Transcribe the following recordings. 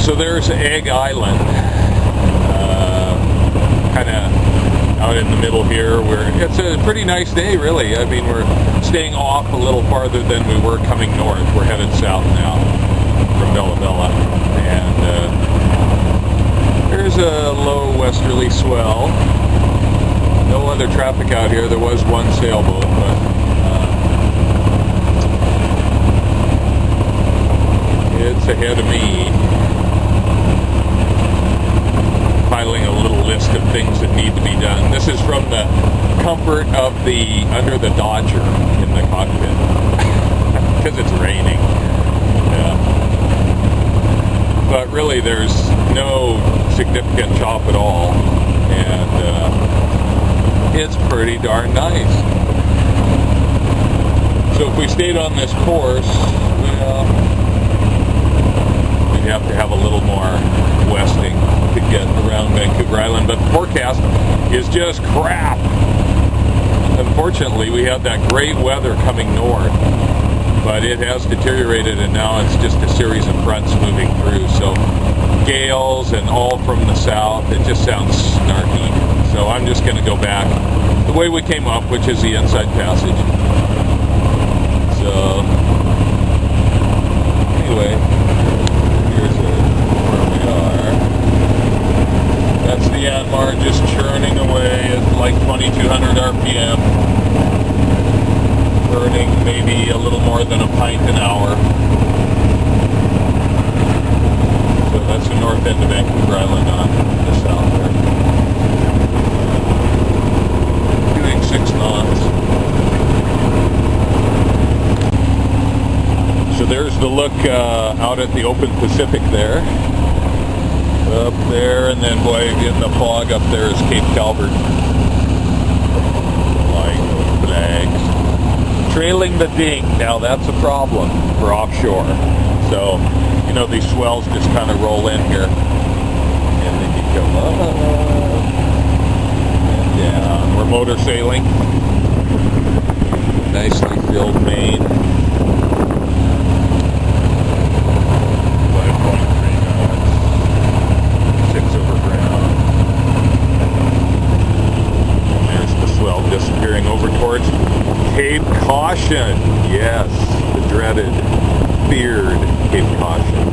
So there's Egg Island, kind of out in the middle here, where it's a pretty nice day, really. I mean, we're staying off a little farther than we were coming north. We're headed south now from Bella Bella, and there's a low westerly swell. No other traffic out here. There was one sailboat, but it's ahead of me, piling a little list of things that need to be done. This is from the comfort of under the Dodger in the cockpit, because it's raining. But really, there's no significant chop at all, and it's pretty darn nice. So if we stayed on this course, well, we'd have to have a little more westing to get around Vancouver Island, but the forecast is just crap. Unfortunately, we had that great weather coming north, but it has deteriorated, and now it's just a series of fronts moving through. So gales and all from the south. It just sounds snarky. So I'm just going to go back the way we came up, which is the inside passage. So anyway, here's where we are. That's the Yanmar just churning away at like 2,200 RPM, burning maybe a little more than a pint an hour. So that's the north end of Vancouver Island on the south there. Doing 6 knots. So there's the look out at the open Pacific there. Up there, and then boy, in the fog up there is Cape Calvert. Flying those flags. Trailing the ding. Now that's a problem for offshore. So, you know, these swells just kind of roll in here. And then you come up and down. We're motor sailing. Nicely filled main. 5.3 knots. 6 over ground. And there's the swell disappearing over towards Cape Caution. Yes, the dreaded, feared Cape Caution.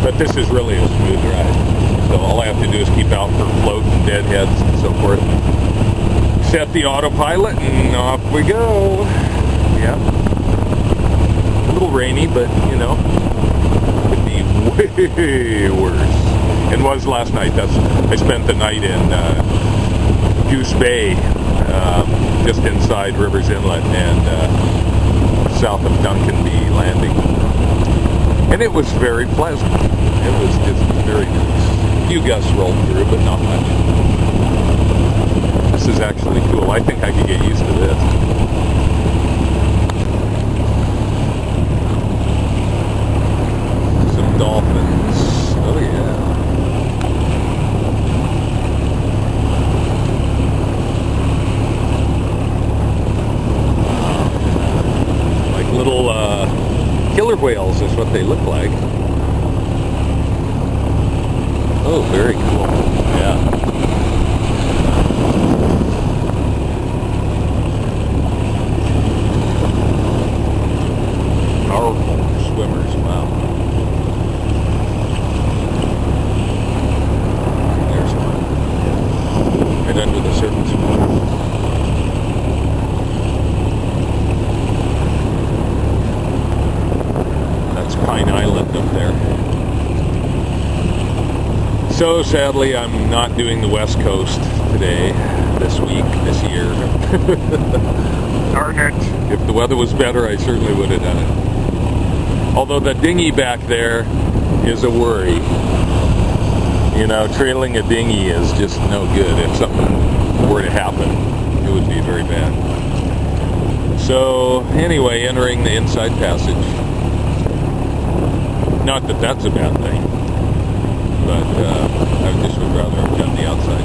But this is really a smooth ride. So all I have to do is keep out for float and deadheads and so forth. Set the autopilot and off we go. Yeah. A little rainy, but you know, could be way worse. And was last night. I spent the night in Goose Bay, just inside Rivers Inlet and south of Duncanby Landing. And it was very pleasant. It was just very nice. A few gusts rolled through, but not much. This is actually cool. I think I could get used to this. Some dolphins. Oh yeah. Little killer whales is what they look like. Oh, very cool. Yeah. Powerful swimmers. Wow. There's one. Right under the surface. Pine Island up there. So sadly, I'm not doing the West Coast today, this week, this year. Darn it! If the weather was better, I certainly would have done it. Although the dinghy back there is a worry. You know, trailing a dinghy is just no good. If something were to happen, it would be very bad. So anyway, entering the inside passage. Not that that's a bad thing, but I just would rather have done the outside.